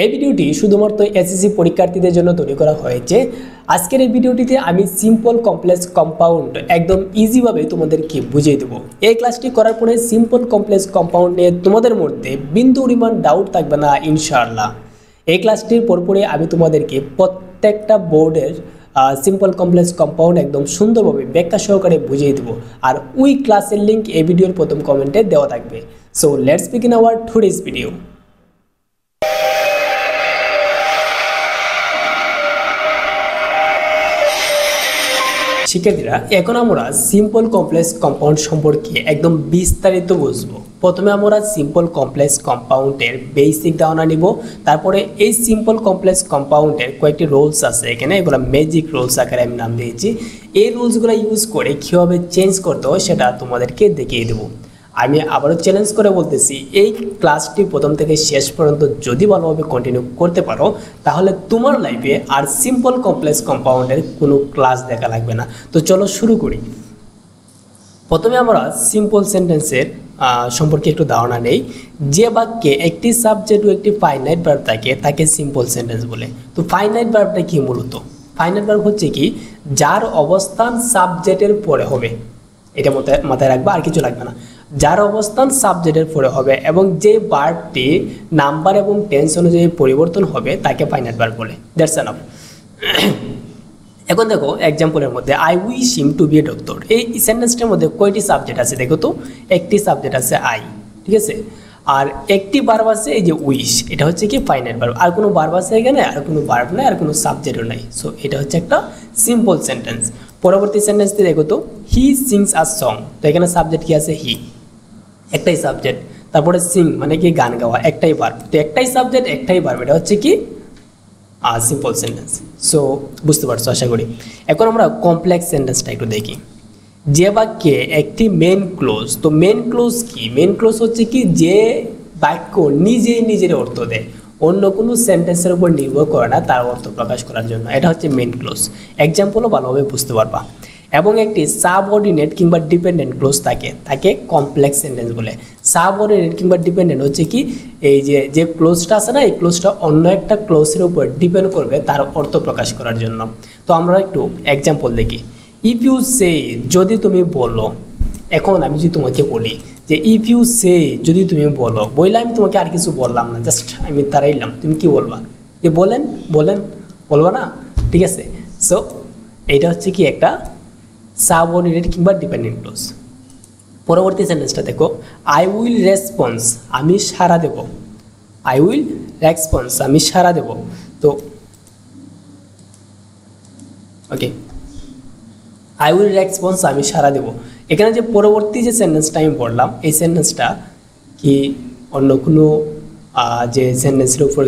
এই ভিডিওটি শুধুমাত্র এসএসসি পরীক্ষার্থীদের জন্য তৈরি করা হয়েছে। আজকের এই ভিডিওটিতে আমি সিম্পল কমপ্লেক্স কম্পাউন্ড একদম ইজিভাবে তোমাদেরকে বুঝিয়ে দেবো। এই ক্লাসটি করার পরে সিম্পল কমপ্লেক্স কম্পাউন্ড নিয়ে তোমাদের মধ্যে বিন্দু পরিমাণ ডাউট থাকবে না ইনশাআল্লাহ। এই ক্লাসটির পরপরে আমি তোমাদেরকে প্রত্যেকটা বোর্ডের সিম্পল কমপ্লেক্স কম্পাউন্ড একদম সুন্দরভাবে ব্যাখ্যা সহকারে বুঝিয়ে দেবো। আর ওই ক্লাসের লিঙ্ক এই ভিডিওর প্রথম কমেন্টে দেওয়া থাকবে। So let's begin hour today's video. শিক্ষার্থীরা, এখন আমরা সিম্পল কমপ্লেক্স কম্পাউন্ড সম্পর্কে একদম বিস্তারিত বুঝবো। প্রথমে আমরা সিম্পল কমপ্লেক্স কম্পাউন্ডের বেসিক ধারণা নিব। তারপরে এই সিম্পল কমপ্লেক্স কম্পাউন্ডের কয়েকটি রুলস আছে, এখানে এগুলো ম্যাজিক রুলস আকারে আমি নাম দিয়েছি। এই রুলসগুলো ইউজ করে কীভাবে চেঞ্জ করতে হয় সেটা তোমাদেরকে দেখিয়ে দেবো। আমি আবারও চ্যালেঞ্জ করে বলতেছি, এই ক্লাসটি প্রথম থেকে শেষ পর্যন্ত যদি ভালোভাবে কন্টিনিউ করতে পারো তাহলে তোমার লাইফে আর সিম্পল কমপ্লেক্স কম্পাউন্ডের কোনো ক্লাস দেখা লাগবে না। তো চলো শুরু করি। প্রথমে আমরা সিম্পল সেন্টেন্সের সম্পর্কে একটু ধারণা নেই। যে বাক্যে একটি সাবজেক্ট ও একটি ফাইনাইট ভার্ব থাকে তাকে সিম্পল সেন্টেন্স বলে। তো ফাইনাইট ভার্বটা কি? মূলত ফাইনাইট ভার্ব হচ্ছে কি, যার অবস্থান সাবজেক্টের পরে হবে। এটা মাথায় রাখবা, আর কিছু লাগবে না। যার অবস্থান সাবজেক্টের পরে হবে এবং যে ভার্বটি নাম্বার এবং টেন্স অনুযায়ী পরিবর্তন হবে তাকে ফাইনাইট ভার্ব বলে। That's enough. এখন দেখো এক্সাম্পলের মধ্যে I wish him to be a doctor. এই সেন্টেন্সটার মধ্যে কয়টি সাবজেক্ট আছে দেখো তো? একটি সাবজেক্ট আছে আই, ঠিক আছে, আর একটি ভার্ব আছে এই যে উইশ, এটা হচ্ছে কি ফাইনাইট ভার্ব। আর কোনো ভার্ব আছে এখানে? আর কোনো ভার্ব নাই, আর কোনো সাবজেক্টও নাই। সো এটা হচ্ছে একটা সিম্পল সেন্টেন্স। পরবর্তী সেন্টেন্সটি দেখো তো, হি সিংস আ সং। তো এখানে সাবজেক্ট কি আছে? হি, একটাই সাবজেক্ট। তারপরে সিং মানে কি গান গাওয়া, একটাই ভার্ব। তো একটাই সাবজেক্ট একটাই ভার্ব, এটা হচ্ছে কি সিম্পল সেন্টেন্স। সো বুঝতে পারছো আশা করি। এখন আমরা কমপ্লেক্স সেন্টেন্সটা একটু দেখি। যে বাক্যে একটি মেন ক্লোজ। তো মেন ক্লোজ কি? মেন ক্লোজ হচ্ছে কি, যে বাক্য নিজেই নিজের অর্থ দেয়, অন্য কোনো সেন্টেন্সের উপর নির্ভর করে না তার অর্থ প্রকাশ করার জন্য, এটা হচ্ছে মেন ক্লোজ। এক্সাম্পলও ভালোভাবে বুঝতে পারবা। এবং একটি সাবঅর্ডিনেট কিংবা ডিপেন্ডেন্ট ক্লোজ থাকে, তাকে কমপ্লেক্স সেন্টেন্স বলে। সাবঅর্ডিনেট কিংবা ডিপেন্ডেন্ট হচ্ছে কি, এই যে ক্লোজটা আছে না, এই ক্লোজটা অন্য একটা ক্লোজের উপর ডিপেন্ড করবে তার অর্থ প্রকাশ করার জন্য। তো আমরা একটু এক্সাম্পল দেখি। ইফ ইউ সে, যদি তুমি বলো। এখন আমি যদি তোমাকে বলি যে ইফ ইউ সে, যদি তুমি বলো, বললে আমি তোমাকে আর কিছু বললাম না, জাস্ট আমি তারাইলাম, তুমি কি বলবা? যে বলেন বলবা না, ঠিক আছে। সো এইটা হচ্ছে কি একটা সাবঅর্ডিনেট কিংবা ডিপেন্ডেন্ট ক্লোজ। পরবর্তী সেন্টেন্সটা দেখো, আই উইল রেসপন্স, আমি সাড়া দেব। আই উইল রেসপন্স, আমি সাড়া দেব। তো ওকে, আই উইল রেসপন্স, আমি সাড়া দেব। এখানে যে পরবর্তী যে সেন্টেন্সটা আমি পড়লাম, এই সেন্টেন্সটা কি অন্য কোনো যে সেন্টেন্সের উপর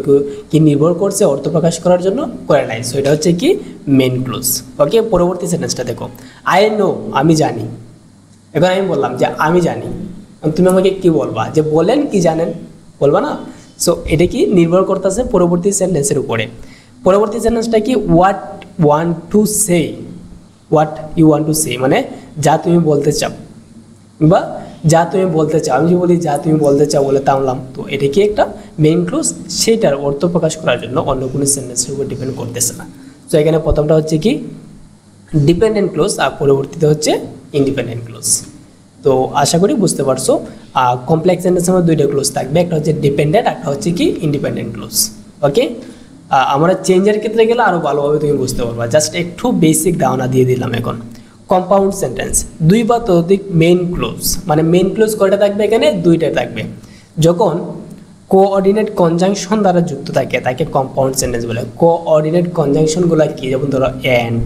কি নির্ভর করছে অর্থ প্রকাশ করার জন্য? করে নাই। সো এটা হচ্ছে কি মেন ক্লোজ। ওকে, পরবর্তী সেন্টেন্সটা দেখো, আই নো, আমি জানি। এখন আমি বললাম যে আমি জানি, তুমি আমাকে কি বলবা? যে বলেন কি জানেন, বলবা না? সো এটা কি নির্ভর করতেছে পরবর্তী সেন্টেন্সের উপরে। পরবর্তী সেন্টেন্সটা কি, what want to say, what you want to say মানে যা তুমি বলতে চাও, বা যা তুমি বলতে চাও। আমি যদি বলি যা তুমি বলতে চাও বলে থামলাম, তো এটা কি একটা মেইন ক্লোজ, সেটার অর্থ প্রকাশ করার জন্য অন্য কোনো সেন্টেন্সের উপর ডিপেন্ড করতেছে না। তো এখানে প্রথমটা হচ্ছে কি ডিপেন্ডেন্ট ক্লোজ, আর পরবর্তীতে হচ্ছে ইন্ডিপেন্ডেন্ট ক্লোজ। তো আশা করি বুঝতে পারছো। কমপ্লেক্স সেন্টেন্সের মধ্যে দুইটা ক্লোজ থাকবে, একটা হচ্ছে ডিপেন্ডেন্ট, একটা হচ্ছে কি ইন্ডিপেন্ডেন্ট ক্লোজ। ওকে, আমরা চেঞ্জের ক্ষেত্রে গেলে আরও ভালোভাবে তুমি বুঝতে পারবা। জাস্ট একটু বেসিক ধারণা দিয়ে দিলাম। এখন কম্পাউন্ড সেন্টেন্স, দুই বা ততোধিক মেইন ক্লোজ, মানে মেইন ক্লোজ কয়টা থাকবে? এখানে দুইটা থাকবে। যখন কোঅর্ডিনেট কনজাংশন দ্বারা যুক্ত থাকে তাকে কম্পাউন্ড সেন্টেন্স বলে। কোঅর্ডিনেট কনজাংশনগুলো কি? যেমন ধরো অ্যান্ড,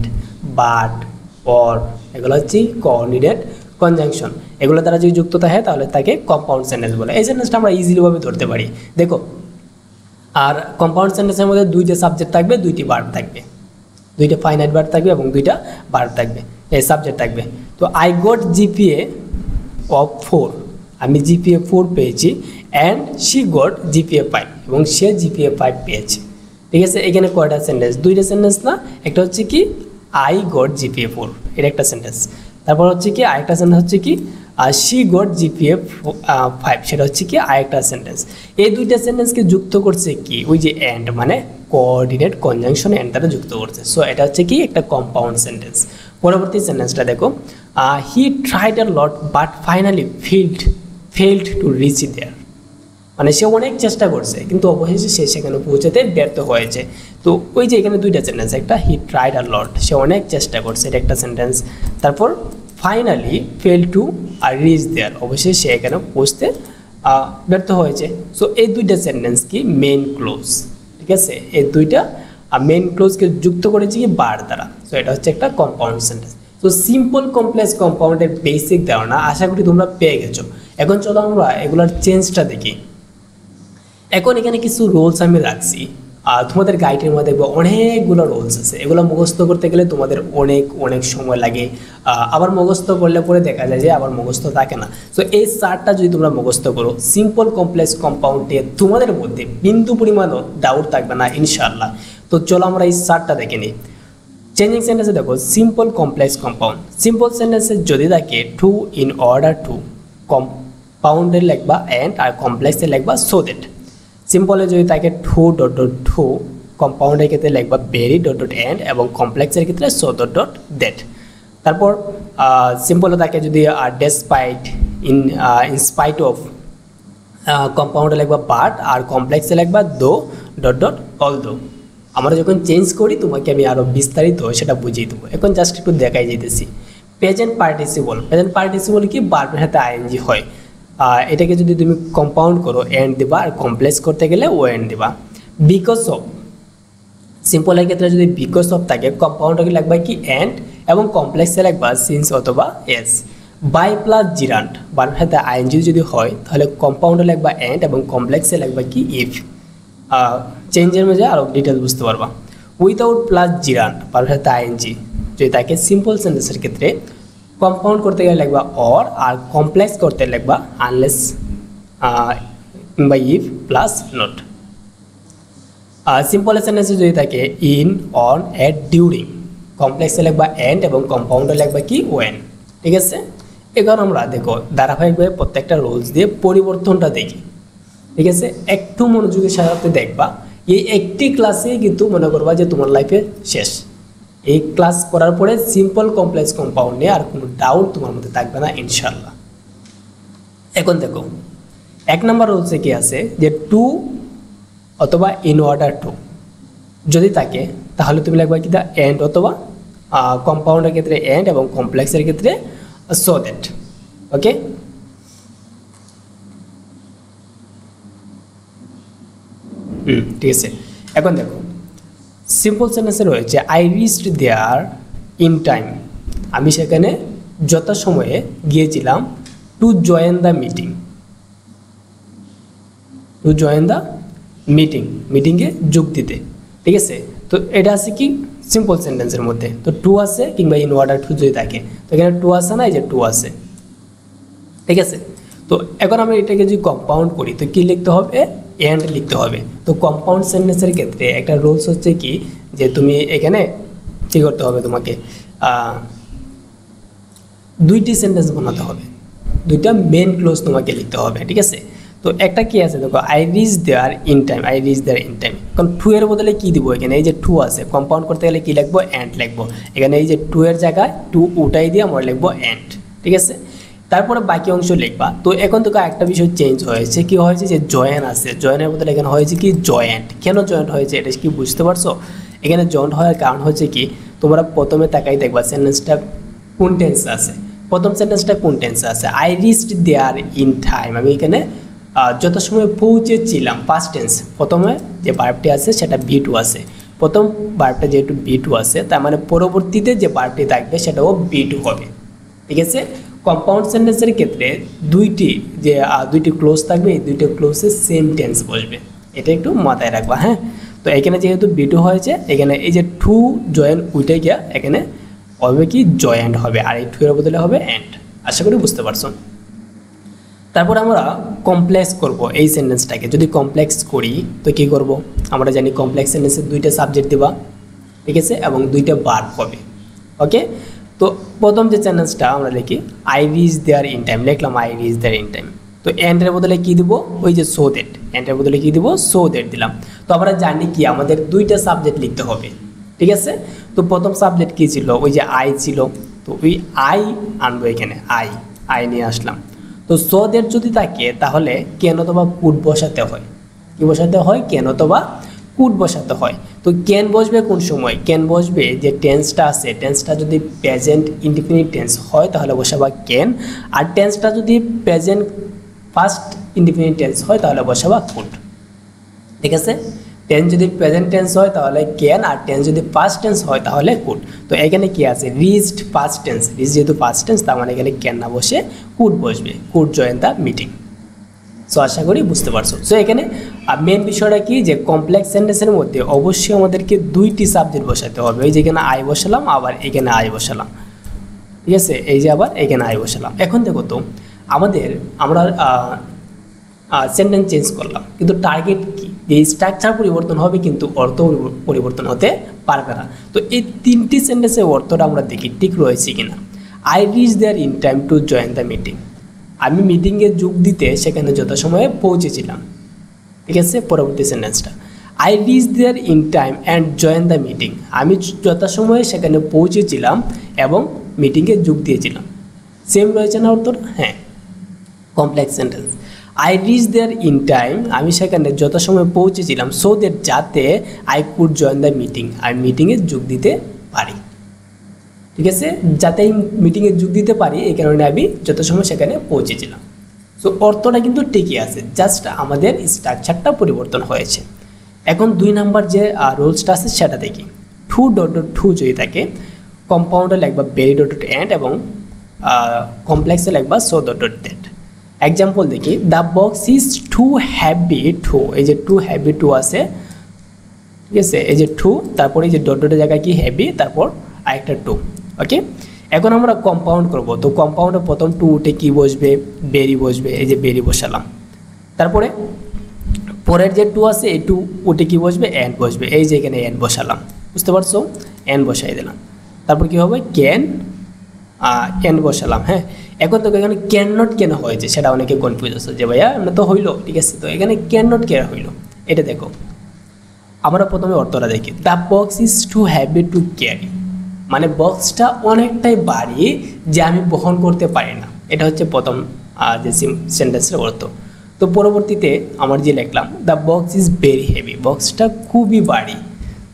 বাট, অর, এগুলো হচ্ছে কোঅর্ডিনেট কনজাংশন। এগুলো দ্বারা যদি যুক্ত থাকে তাহলে তাকে কম্পাউন্ড সেন্টেন্স বলে। এই সেন্টেন্সটা আমরা ইজিলিভাবে ধরতে পারি। দেখো, আর কম্পাউন্ড সেন্টেন্সের মধ্যে দুইটা সাবজেক্ট থাকবে, দুইটি ভার্ব থাকবে, দুইটা ফাইনাইট ভার্ব থাকবে এবং দুইটা ভার্ব থাকবে, এই সাবজেক্ট থাকবে। তো আই গট জিপিএ অফ 4, আমি জিপিএ 4 পেয়েছি। অ্যান্ড শি গট জিপিএ 5, এবং সে জিপিএ 5 পেয়েছে। ঠিক আছে, এখানে কয়টা সেন্টেন্স? দুইটা সেন্টেন্স না, একটা হচ্ছে কি আই গট জিপিএ 4, এটা একটা সেন্টেন্স। তারপর হচ্ছে কি আরেকটা সেন্টেন্স হচ্ছে কি আর শি গট জিপিএ 5, সেটা হচ্ছে কি আরেকটা সেন্টেন্স। এই দুইটা সেন্টেন্সকে যুক্ত করছে কি ওই যে অ্যান্ড, মানে কোঅর্ডিনেট কনজাংশন অ্যান্ড দ্বারা যুক্ত করছে। সো এটা হচ্ছে কি একটা কম্পাউন্ড সেন্টেন্স। পরবর্তী সেন্টেন্সটা দেখো, he tried a lot but finally failed to reach there, মানে সে অনেক চেষ্টা করছে কিন্তু অবশেষে সে সেখানে পৌঁছাতে ব্যর্থ হয়েছে। তো ওই যে এখানে দুইটা সেন্টেন্স, একটা হি ট্রাইড আ লট, সে অনেক চেষ্টা করছে, এটা একটা সেন্টেন্স। তারপর ফাইনালি ফেল টু আর রিচ দেয়ার, অবশ্যই সে এখানে পৌঁছতে ব্যর্থ হয়েছে। সো এই দুইটা সেন্টেন্স কি মেইন ক্লোজ, ঠিক আছে? এই দুইটা মেইন ক্লোজকে যুক্ত করেছি কি বার দ্বারা। সো এটা হচ্ছে একটা কম্পাউন্ড সেন্টেন্স। তো সিম্পল কমপ্লেক্স কম্পাউন্ডের বেসিক ধারণা আশা করি তোমরা পেয়ে গেছো। এখন চলো আমরা এগুলোর চেঞ্জটা দেখি। এখন এখানে কিছু রোলস আমি রাখছি, তোমাদের গাইডের মধ্যে দেখবো অনেকগুলো রোলস আছে। এগুলো মুখস্থ করতে গেলে তোমাদের অনেক সময় লাগে, আবার মুখস্থ করলে পরে দেখা যায় যে আবার মুখস্থ থাকে না। সো এই চারটা যদি তোমরা মুখস্থ করো, সিম্পল কমপ্লেক্স কম্পাউন্ডে তোমাদের মধ্যে বিন্দু পরিমাণও ডাউট থাকবে না ইনশাআল্লাহ। তো চলো আমরা এই চারটা দেখে নিই। চেঞ্জিং সেন্টেন্সে দেখো সিম্পল কমপ্লেক্স কম্পাউন্ড। সিম্পল সেন্টেন্সে যদি থাকে টু ইন অর্ডার টু, কম্পাউন্ডে লিখবা অ্যান্ড, আর কমপ্লেক্সে লিখবা সো দ্যাট। সিম্পলে যদি থাকে টু ডট ডট টু, কম্পাউন্ডের ক্ষেত্রে লিখবা ভেরি ডট ডট অ্যান্ড, এবং কমপ্লেক্সের ক্ষেত্রে সো ডট ডট দ্যাট। তারপর সিম্পলে থাকে যদি ডেসপাইট, ইনস্পাইট অফ, কম্পাউন্ডে লিখবা বাট, আর কমপ্লেক্সে লিখবা দো ডট ডট অল দো। আমরা যখন চেঞ্জ করি তোমাকে আমি আরও বিস্তারিত সেটা বুঝিয়ে দেবো, এখন জাস্ট একটু দেখাই যেতেছি। প্রেজেন্ট পার্টিসিপল কি ভার্বের সাথে আইএনজি হয়, এটাকে যদি তুমি কম্পাউন্ড করো এন্ড দিবা, আর কমপ্লেক্স করতে গেলে ও এন্ড দিবা। বিকজ অফ, সিম্পলের ক্ষেত্রে যদি বিকজ অফ থাকে কম্পাউন্ডকে লাগবে কি এন্ড, এবং কমপ্লেক্সে লাগবা সিন্স অথবা এস। বাই প্লাস জিরান্ট, ভার্বের সাথে আইএনজি যদি হয় তাহলে কম্পাউন্ডে লাগবা এন্ড, এবং কমপ্লেক্সে লাগবা কি ইফ। চেঞ্জের মধ্যে আরও ডিটেলস বুঝতে পারবা। উইথাউট প্লাস জিরান্ট, ভার্বের সাথে আইএনজি যদি থাকে সিম্পল সেন্টেন্সের ক্ষেত্রে কম্পাউন্ড করতে গেলে লিখবা অর, আর কমপ্লেক্স করতে লিখবা আনলেস কিংবা ইফ প্লাস নট। সিম্পল সেন্টেন্সে যদি থাকে ইন, অন, এট, ডিউরিং, কমপ্লেক্সে লিখবা এন্ড, এবং কম্পাউন্ডে লিখবা কি ওয়েন, ঠিক আছে? এখন আমরা দেখো ধারাবাহিকভাবে প্রত্যেকটা রুলস দিয়ে পরিবর্তনটা দেখি, ঠিক আছে? একটু মনোযোগের সাথে দেখবা, এই একটি ক্লাসে কিন্তু মনে করবা যে তোমার লাইফে শেষ। এই ক্লাস করার পরে সিম্পল কমপ্লেক্স কম্পাউন্ড নিয়ে আর কোনো ডাউট তোমার মধ্যে থাকবে না ইনশাল্লাহ। এখন দেখো 1 নম্বর রুলসে কি আছে যে টু অথবা ইন অর্ডার টু যদি থাকে তাহলে তুমি লিখবা কি দা এন্ড, অথবা কম্পাউন্ডের ক্ষেত্রে এন্ড, এবং কমপ্লেক্সের ক্ষেত্রে সো দ্যাট। ওকে, ঠিক আছে। এখন দেখো সিম্পল সেন্টেন্সে রয়েছে I reached there in time, আমি সেখানে যথাসময়ে গিয়েছিলাম। টু জয়েন দ্য মিটিং, মিটিংয়ে যোগ দিতে, ঠিক আছে? তো এটা আছে কি সিম্পল সেন্টেন্সের মধ্যে, তো টু আছে কিংবা ইন অর্ডার টু যদি থাকে, তো এখানে টু আছে না, এই যে টু আছে, ঠিক আছে? তো এখন আমি এটাকে যদি কম্পাউন্ড করি তো কি লিখতে হবে, এন্ড লিখতে হবে। তো কম্পাউন্ড সেন্টেন্সের ক্ষেত্রে একটা রুলস হচ্ছে কি যে তুমি এখানে কী করতে হবে, তোমাকে দুইটি সেন্টেন্স বানাতে হবে, দুইটা মেন ক্লোজ তোমাকে লিখতে হবে, ঠিক আছে? তো একটা কি আছে দেখো I reach there in time, এখন টু এর বদলে কি দিব, এখানে এই যে টু আছে, কম্পাউন্ড করতে গেলে কি লিখবো, এন্ড লিখবো। এখানে এই যে টু এর জায়গায় টু উঠাই দিয়ে আমরা লিখবো এন্ড, ঠিক আছে? তারপরে বাকি অংশ লিখবা। তো এখন তোকে একটা বিষয় চেঞ্জ হয়েছে, কি হয়েছে যে জয়েন আছে, জয়েনের বদলে এখানে হয়েছে কি জয়েন্ট। কেন জয়েন্ট হয়েছে এটা কি বুঝতে পারছো? এখানে জয়েন্ট হওয়ার কারণ হচ্ছে কি, তোমরা প্রথমে তাকাই দেখবা সেন্টেন্সটা কোন টেন্স আছে, প্রথম সেন্টেন্সটা কোন টেন্স আছে, I reached there in time, আমি এখানে যথাসময়ে পৌঁছেছিলাম, পাস্ট টেন্স। প্রথমে যে ভার্বটি আছে সেটা B2 আছে, প্রথম ভার্বটা যেহেতু B2 আছে তার মানে পরবর্তীতে যে ভার্বটি থাকবে সেটাও B2 হবে, ঠিক আছে? কম্পাউন্ড সেন্টেন্সের ক্ষেত্রে দুইটি ক্লোজ থাকবে, এই দুইটা ক্লোজে সেম টেন্স বসবে, এটা একটু মাথায় রাখবা, হ্যাঁ? তো এখানে যেহেতু B2 হয়েছে, এখানে এই যে টু জয়েন উঠে গিয়া এখানে হবে কি জয়েন্ট হবে, আর এই টু এর বদলে হবে এন্ড। আশা করি বুঝতে পারছো। তারপর আমরা কমপ্লেক্স করব এই সেন্টেন্সটাকে। যদি কমপ্লেক্স করি তো কি করব, আমরা জানি কমপ্লেক্স সেন্টেন্সে দুইটা সাবজেক্ট দিবা, ঠিক আছে, এবং দুইটা ভার্ব হবে। ওকে, তো প্রথম যে সেন্টেন্সটা আমরা লিখি I reach there in time, লিখলাম I reach there in time. তো এন্ডের বদলে কি দিব, ওই যে সো দ্যাট, এন্ডের বদলে কি দিব, সো দ্যাট দিলাম। তো আমরা জানি কি আমাদের দুইটা সাবজেক্ট লিখতে হবে, ঠিক আছে। তো প্রথম সাবজেক্ট কি ছিল, ওই যে আই ছিল, তো ওই আই আনবো এখানে, আই নিয়ে আসলাম। তো সো দ্যাট যদি থাকে তাহলে কেন অথবা কুড বসাতে হয়, কি বসাতে হয়, কেন অথবা কুড বসাতে হয়। তো ক্যান বসবে কোন সময়, ক্যান বসবে যে টেন্সটা আছে, টেন্সটা যদি প্রেজেন্ট ইনডিফিনিট টেন্স হয় তাহলে বসাবা ক্যান, আর টেন্সটা যদি প্রেজেন্ট ফার্স্ট ইনডিফিনিট টেন্স হয় তাহলে বসাবা কুড, ঠিক আছে। টেন্স যদি প্রেজেন্ট টেন্স হয় তাহলে ক্যান, আর টেন্স যদি পাস্ট টেন্স হয় তাহলে কুড। তো এখানে কি আছে, রিচড পাস্ট টেন্স, রিচ যেহেতু পাস্ট টেন্স তার মানে এখানে ক্যান না বসে কুড বসবে, could join the meeting. So আশা করি বুঝতে পারছো। সো এখানে মেন বিষয়টা কি, যে কমপ্লেক্স সেন্টেন্সের মধ্যে অবশ্যই আমাদেরকে দুইটি সাবজেক্ট বসাতে হবে। এই যেখানে আই বসালাম, আবার এখানে আই বসালাম, ঠিক আছে, এই যে আবার এখানে আই বসালাম। এখন দেখো তো আমরা সেন্টেন্স চেঞ্জ করলাম, কিন্তু টার্গেট কি, এই স্ট্রাকচার পরিবর্তন হবে কিন্তু অর্থ পরিবর্তন হতে পারবে না। তো এই তিনটি সেন্টেন্সের অর্থটা আমরা দেখি ঠিক রয়েছে কিনা। I reach there in time to join the meeting, আমি মিটিংয়ে যোগ দিতে সেখানে যথাসময়ে পৌঁছেছিলাম, ঠিক আছে। পরবর্তী সেন্টেন্সটা I reach there in time and join the meeting, আমি যথাসময়ে সেখানে পৌঁছেছিলাম এবং মিটিংয়ে যোগ দিয়েছিলাম। সেম রয়েছে না অর্থটা, হ্যাঁ, complex sentence. I reach there in time, আমি সেখানে যথাসময়ে পৌঁছেছিলাম, সো দ্যাট যাতে I could join the meeting, আমি মিটিংয়ে যোগ দিতে পারি, ঠিক আছে, যাতে এই মিটিংয়ে যোগ দিতে পারি এই কারণে আমি যথাসময় সেখানে পৌঁছেছিলাম। সো অর্থটা কিন্তু ঠিকই আছে, জাস্ট আমাদের স্ট্রাকচারটা পরিবর্তন হয়েছে। এখন 2 নাম্বার যে রুলসটা আছে সেটা দেখি। টু ডট ডট টু যদি থাকে, কম্পাউন্ডে লিখবা ভেরি ডট ডট এন্ড, এবং কমপ্লেক্সে লিখবা so dot dot that. Example দেখি, the box is too heavy to, এই যে টু হ্যাভি টু আছে, ঠিক আছে, এই যে টু, তারপরে এই যে ডট ডটের জায়গায় কি হ্যাভি, তারপর আরেকটা টু, ওকে। এখন আমরা কম্পাউন্ড করব, তো কম্পাউন্ডে প্রথম টু উঠে কি বসবে, বেরি বসবে, এই যে বেরি বসালাম। তারপরে পরের যে টু আছে এই টু উঠে কি বসবে, এন্ড বসবে, এই যে এখানে এন্ড বসালাম, বুঝতে পারছো, এন্ড বসাই দিলাম। তারপর কি হবে, ক্যান, এন্ড বসালাম, হ্যাঁ। এখন তো এখানে ক্যান নট কেন হয়েছে সেটা অনেকে কনফিউজ আছে, যে ভাইয়া আমরা তো হইলো, ঠিক আছে, তো এখানে ক্যান নট কেন হইলো, এটা দেখো। আমরা প্রথমে অর্থটা দেখি, the box is too heavy to carry, মানে বক্সটা অনেকটাই ভারী যে আমি বহন করতে পারি না, এটা হচ্ছে প্রথম যে সেন্টেন্সের অর্থ। তো পরবর্তীতে আমার যে লিখলাম, the box is very heavy, বক্সটা খুবই ভারী,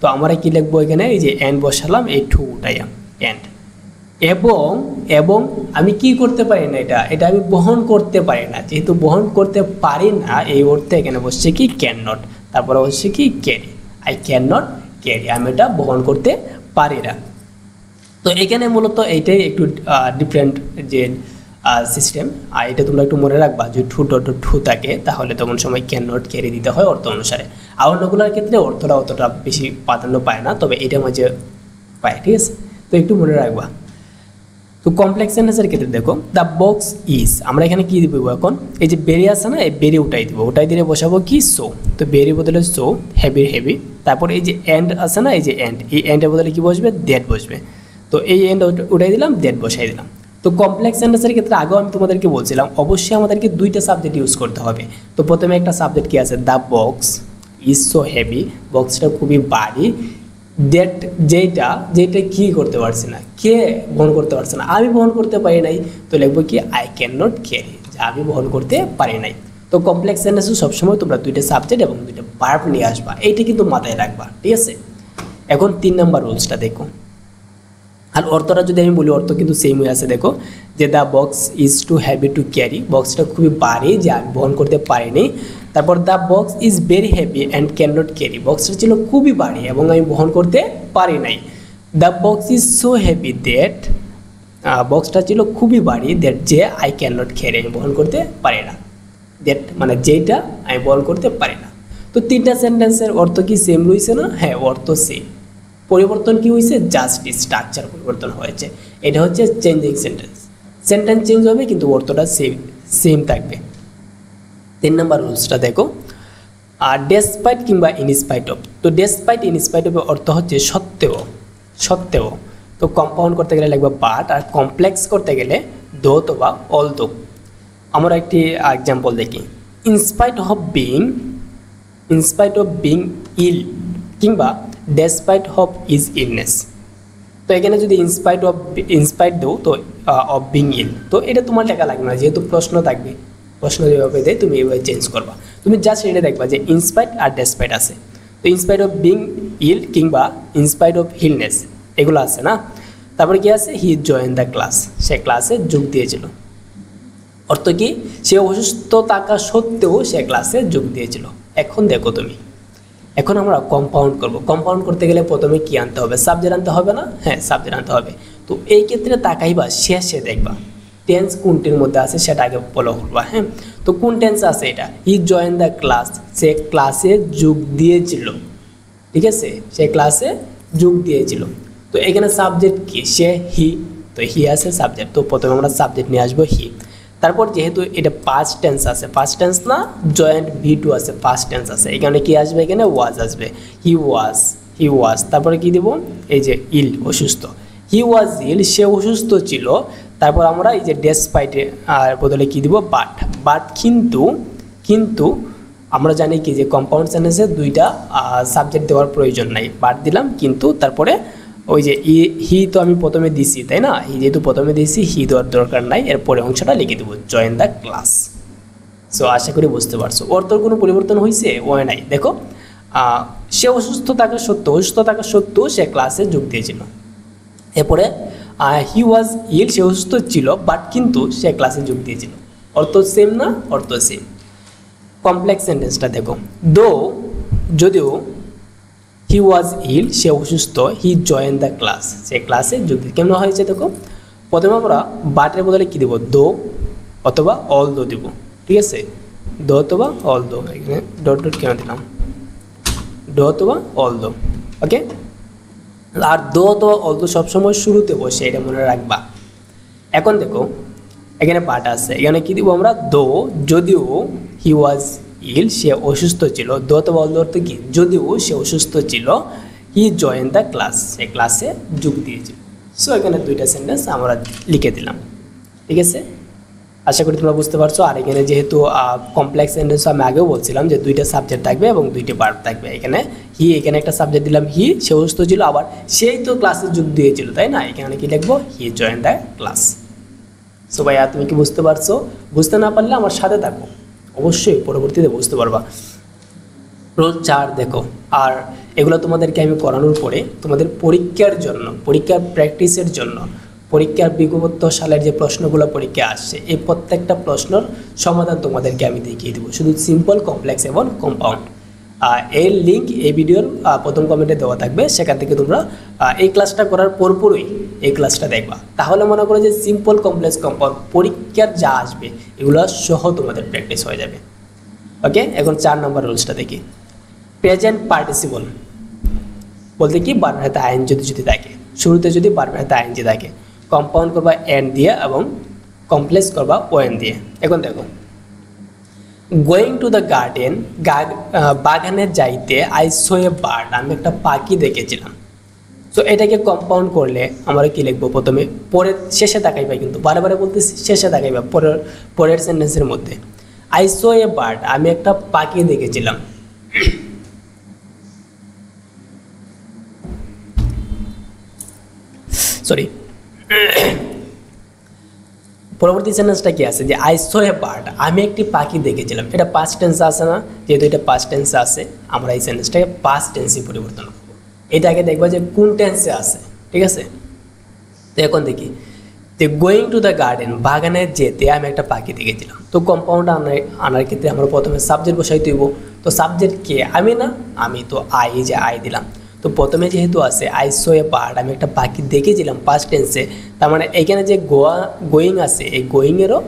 তো আমরা কি লিখবো এখানে, এই যে এন্ড বসালাম, এই টু উঠাইয়া এন্ড, এবং আমি কি করতে পারি না, এটা আমি বহন করতে পারি না, যেহেতু বহন করতে পারি না এই অর্থে এখানে বসছে কি ক্যান নট, তারপরে বসছে কি carry, I can not carry, আমি এটা বহন করতে পারি না। তো এখানে মূলত এইটাই একটু ডিফারেন্ট যে সিস্টেম, আর এটা তোমরা একটু মনে রাখবা, যে টু ডট ডট টু থাকে তাহলে তখন সময় ক্যান নট ক্যারি দিতে হয় অর্থ অনুসারে। আর অন্যগুলোর ক্ষেত্রে অর্থটা অতটা বেশি প্রাধান্য পায় না, তবে এটার মাঝে পায়, ঠিক আছে, তো একটু মনে রাখবা। তো কমপ্লেক্স সেন্টেন্সের ক্ষেত্রে দেখো, দ্য বক্স ইজ, আমরা এখানে কি দিব এখন, এই যে বেরি আছে না, এই বেরি উঠাই দিব, উঠাই দিলে বসাবো কি সো, তো বেরি বদলে সো, হেভি, তারপর এই যে এন্ড আছে না, এই যে এন্ড, এই এন্ডের বদলে কি বসবে, দ্যাট বসবে, তো এই এন্ড উঠাই দিলাম, দ্যাট বসাই দিলাম। তো কমপ্লেক্স সেন্টেন্সের ক্ষেত্রে আগেও আমি তোমাদেরকে বলছিলাম অবশ্যই আমাদেরকে দুইটা সাবজেক্ট ইউজ করতে হবে। তো প্রথমে একটা সাবজেক্ট কি আছে, the box is so heavy, বক্সটা খুবই ভারী, দ্যাট যেটা কি করতে পারছি না, কে বহন করতে পারছে না, আমি বহন করতে পারি নাই, তো লিখবো কি আই ক্যান নট ক্যারি, যা আমি বহন করতে পারি নাই। তো কমপ্লেক্স সেন্টেন্সে সবসময় তোমরা দুইটা সাবজেক্ট এবং দুইটা ভার্ব নিয়ে আসবা, এইটা কিন্তু মাথায় রাখবা, ঠিক আছে। এখন 3 নাম্বার রুলসটা দেখো, আর অর্থটা যদি আমি বলি অর্থ কিন্তু সেম হয়ে আছে, দেখো যে the box is too heavy to carry, বক্সটা খুবই ভারী যে আমি বহন করতে পারিনি। তারপর the box is very heavy and can not carry, বক্সটা ছিল খুবই ভারী এবং আমি বহন করতে পারি নাই। The box is so heavy that, বক্সটা ছিল খুবই ভারী, দ্যাট যে আই ক্যান নট ক্যারি, আমি বহন করতে পারি না, দ্যাট মানে যেটা আমি বহন করতে পারি না। তো 3টা সেন্টেন্সের অর্থ কি সেম রয়েছে না, হ্যাঁ অর্থ সেম, পরিবর্তন কি হয়েছে, জাস্ট স্ট্রাকচার পরিবর্তন হয়েছে, এটা হচ্ছে চেঞ্জিং সেন্টেন্স চেঞ্জ হবে কিন্তু অর্থটা সেম থাকবে। 3 নাম্বার রুলসটা দেখো, আর ডেসপাইট কিংবা ইনস্পাইট অফ, তো ডেসপাইট ইনস্পাইট অফ অর্থ হচ্ছে সত্ত্বেও, তো কম্পাউন্ড করতে গেলে লিখবা বাট, আর কমপ্লেক্স করতে গেলে দো অথবা অলদো। আমরা একটি এক্সাম্পল দেখি, ইনস্পাইট অফ বিং ইল কিংবা ডেসপাইট অফ ইজ ইলনেস। তো এখানে যদি ইনস্পাইট দেও তো অফ বিং ইল, তো এটা তোমার লেখা লাগবে না, যেহেতু প্রশ্ন থাকবে, প্রশ্ন যেভাবে দেয় তুমি এইভাবে চেঞ্জ করবা। তুমি জাস্ট এটা দেখবা যে ইনস্পাইট আর ডেসপাইট আছে, তো ইনস্পাইট অফ বিং ইল কিংবা ইনস্পাইট অফ হিলনেস এগুলো আছে না। তারপরে কি আছে, হি জয়েন দ্য ক্লাস, সে ক্লাসে যোগ দিয়েছিল। অর্থ কি, সে অসুস্থ থাকা সত্ত্বেও সে ক্লাসে যোগ দিয়েছিল। এখন দেখো তুমি, এখন আমরা কম্পাউন্ড করব। কম্পাউন্ড করতে গেলে প্রথমে কি আনতে হবে, সাবজেক্ট আনতে হবে না? হ্যাঁ, সাবজেক্ট আনতে হবে। তো এই ক্ষেত্রে তাকাইবা শেষে দেখবা টেন্স কোনটির মধ্যে আছে সেটা আগে ফলো করবা। হ্যাঁ, তো কোন টেন্স আছে এটা, হি জয়েন দ্য ক্লাস, সে ক্লাসে যোগ দিয়েছিল। ঠিক আছে, সে ক্লাসে যোগ দিয়েছিল। তো এখানে সাবজেক্ট কি, সে হি, তো হি আছে সাবজেক্ট, তো প্রথমে আমরা সাবজেক্ট নিয়ে আসবো হি। তারপর যেহেতু এটা পাস্ট টেন্স আছে, পাস্ট টেন্স না জয়েন্ট V2 আছে, পাস্ট টেন্স আছে, এখানে কি আসবে, এখানে ওয়াজ আসবে, হি ওয়াজ। তারপরে কি দিব, এই যে ইল, অসুস্থ, হি ওয়াজ ইল, সে অসুস্থ ছিল। তারপর আমরা এই যে ডেসপাইটে আর বদলে কি দিব, বাট কিন্তু আমরা জানি কি যে কম্পাউন্ড সেন্টেন্সে দুইটা সাবজেক্ট দেওয়ার প্রয়োজন নাই, বাট দিলাম কিন্তু, তারপরে ওই যে হি তো আমি প্রথমে দিছি, তাই না, হি যেহেতু প্রথমে দিয়েছি হি দেওয়ার দরকার নাই, এরপরে অংশটা লিখে দেবো জয়েন দ্য ক্লাস। সো আশা করি বুঝতে পারছো, অর্থের কোনো পরিবর্তন হয়েছে, হয় নাই। দেখো, সে অসুস্থ থাকা সত্ত্বেও সে ক্লাসে যোগ দিয়েছিল। এরপরে হি ওয়াজ ইল, সে অসুস্থ ছিল বাট কিন্তু সে ক্লাসে যোগ দিয়েছিল। অর্থ সেম না, অর্থ সেম। কমপ্লেক্স সেন্টেন্সটা দেখো, দো, যদিও, হি ওয়াজ ইল, সে অসুস্থ, হি জয়েন দ্য ক্লাস, সে ক্লাসে যোগ দিয়ে। কেমন হয়েছে দেখো, প্রথমে আমরা বাটের বদলে কী দেবো, দো অথবা অল দো দেবো। ঠিক আছে, দো অথবা অল দো, এখানে ডট কেন দিলাম, দো অথবা অল দো। ওকে, আর দো অথবা অল দো সবসময় শুরুতে বসে, এটা মনে রাখবা। এখন দেখো এখানে পার্ট আছে, এখানে কী দিব আমরা, দো, যদিও, হি ওয়াজ ইল, সে অসুস্থ ছিল, দো অথবা অল দো অর্থ কি, যদিও সে অসুস্থ ছিল, হি জয়েন দ্য ক্লাস, সে ক্লাসে যোগ দিয়েছিল। সো এখানে দুইটা সেন্টেন্স আমরা লিখে দিলাম। ঠিক আছে, আশা করি তোমরা বুঝতে পারছো। আর এখানে যেহেতু কমপ্লেক্স সেন্টেন্স আমি আগেও বলছিলাম যে দুইটা সাবজেক্ট থাকবে এবং দুইটি ভার্ব থাকবে। এখানে হি, এখানে একটা সাবজেক্ট দিলাম হি, সে অসুস্থ ছিল, আবার সেই তো ক্লাসে যোগ দিয়েছিল, তাই না, এখানে কি লিখবো, হি জয়েন দ্য ক্লাস। সো ভাইয়া তুমি কি বুঝতে পারছো? বুঝতে না পারলে আমার সাথে থাকো, অবশ্যই পরবর্তীতে বুঝতে পারবা। রোজ 4 দেখো, আর এগুলো তোমাদেরকে আমি করানোর পরে তোমাদের পরীক্ষার জন্য, পরীক্ষার প্র্যাকটিসের জন্য, পরীক্ষার বিগত সালের যে প্রশ্নগুলো পরীক্ষা আসছে, এই প্রত্যেকটা প্রশ্নের সমাধান তোমাদেরকে আমি দেখিয়ে দেবো, শুধু সিম্পল, কমপ্লেক্স এবং কম্পাউন্ড। এর লিঙ্ক এই ভিডিওর প্রথম কমেন্টে দেওয়া থাকবে, সেখান থেকে তোমরা এই ক্লাসটা করার পরপরই এই ক্লাসটা দেখবা। তাহলে মনে করো যে সিম্পল, কমপ্লেক্স, কম্পাউন্ড পরীক্ষার যা আসবে এগুলো সহ তোমাদের প্র্যাকটিস হয়ে যাবে। ওকে, এখন 4 নম্বর রুলসটা দেখি। প্রেজেন্ট পার্টিসিপল বলতে কি, বারবার হাতে আইএনজি যদি থাকে, শুরুতে যদি বারবার হাতে আইএনজি থাকে, কম্পাউন্ড করবা এন্ড দিয়ে এবং কমপ্লেক্স করবা ওয়েন দিয়ে। এখন দেখো, গোয়িং টু দ্য গার্ডেন, বাগানে যাইতে, আই সো এ বার্ড, আমি একটা পাখি দেখেছিলাম। তো এটাকে কম্পাউন্ড করলে আমরা কি লিখবো, প্রথমে পরের শেষে তাকাইবা, কিন্তু বারে বারে বলতেছি শেষে তাকাইবা, পরের সেন্টেন্সের মধ্যে। আই সো এ বার্ড, আমি একটা পাখি দেখেছিলাম। সরি, পরবর্তী সেন্টেন্সটা কি আছে, যে আই সো এ বার্ড, আমি একটি পাখি দেখেছিলাম। এটা পাস্ট টেন্স আছে না, যেহেতু এটা পাস্ট টেন্স আছে, আমরা এই সেন্টেন্সটাকে পাস্ট টেন্সে পরিবর্তন করবো। এটাকে দেখবা যে কোন টেন্সে আছে। ঠিক আছে, তো এখন দেখি যে গোয়িং টু দ্য গার্ডেন, বাগানে যেতে আমি একটা পাখি দেখেছিলাম। তো কম্পাউন্ড আনার ক্ষেত্রে আমরা প্রথমে সাবজেক্ট বসাই দিব। তো সাবজেক্ট কে, আমি না, আমি, তো আই, যে আই দিলাম। তো প্রথমে যেহেতু আছে আই সো এ বার্ড, আমি একটা পাখি দেখেছিলাম পাস্ট টেন্সে, তার মানে এখানে যে গোয়িং আছে, এই গোয়িংয়েরও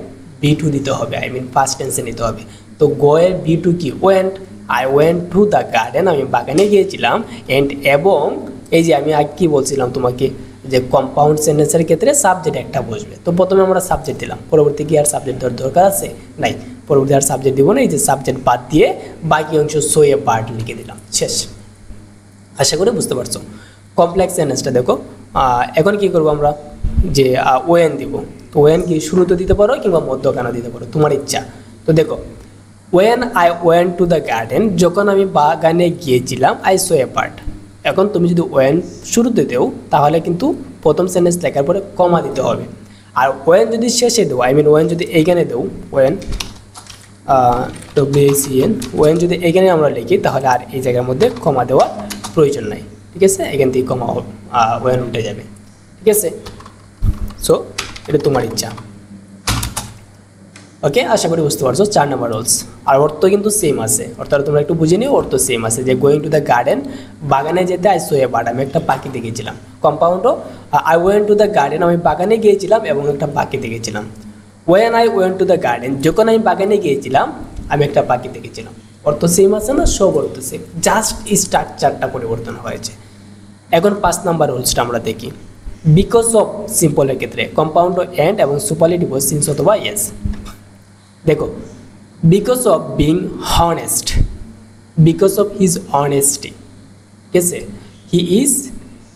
V2 দিতে হবে, আই মিন পাস্ট টেন্সে নিতে হবে। তো গোয়ের V2 কি, went, I went to the garden, আমি বাগানে গিয়েছিলাম। এন্ড, এবং এই যে আমি আগে কী বলছিলাম তোমাকে, যে কম্পাউন্ড সেন্টেন্সের ক্ষেত্রে সাবজেক্ট একটা বসবে। তো প্রথমে আমরা সাবজেক্ট দিলাম, পরবর্তী কি আর সাবজেক্ট দেওয়ার দরকার আছে? নাই, পরবর্তী আর সাবজেক্ট দিব না, এই যে সাবজেক্ট বাদ দিয়ে বাকি অংশ সো এ বার্ড লিখে দিলাম, শেষ। আশা করি বুঝতে পারছো। কমপ্লেক্স সেন্টেন্সটা দেখো, এখন কি করব আমরা, যে ওয়েন দিব। তো ওয়েন কি শুরুতে দিতে পারো কিংবা মধ্যখানে দিতে পারো, তোমার ইচ্ছা। তো দেখো, when I went to the garden, যখন আমি বাগানে গিয়েছিলাম, আই সো এ বার্ড। এখন তুমি যদি ওয়েন শুরুতে দেও তাহলে কিন্তু প্রথম সেন্টেন্স লেখার পরে কমা দিতে হবে। আর ওয়েন যদি শেষে দেও, আই মিন ওয়েন যদি এইখানে দেও, ওয়েন WACN, ওয়েন যদি এখানে আমরা লিখি তাহলে আর এই জায়গার মধ্যে কমা দেওয়ার প্রয়োজন নাই, ঠিক আছে? এখান থেকে কমা ওয়েন উঠে যাবে, ঠিক আছে? সো এটা তোমার ইচ্ছা। ওকে, আশা করি বুঝতে পারছো 4 নম্বর রুলস। আর অর্থ কিন্তু সেম আছে, অর্থাৎ তোমরা একটু বুঝে নিও, অর্থ সেম আছে। যে গোয়িং টু দ্য গার্ডেন, বাগানে যেতে, আই সো এ বার্ড, আমি একটা পাখি দেখেছিলাম। কম্পাউন্ডও I went to the garden, আমি বাগানে গিয়েছিলাম এবং একটা পাখি দেখেছিলাম। When I went to the garden, যখন আমি বাগানে গিয়েছিলাম আমি একটা পাখি দেখেছিলাম। অর্থ সেম আছে না? সব অর্থ সেম, জাস্ট স্ট্রাকচারটা পরিবর্তন হয়েছে। এখন 5 নম্বর রুলসটা আমরা দেখি। বিকজ অফ সিম্পলের ক্ষেত্রে কম্পাউন্ড এন্ড এবং সুপারলেটিভ সিন্স অথবা ইয়েস। দেখো, because of being honest, because of his honesty, ঠিক আছে, he is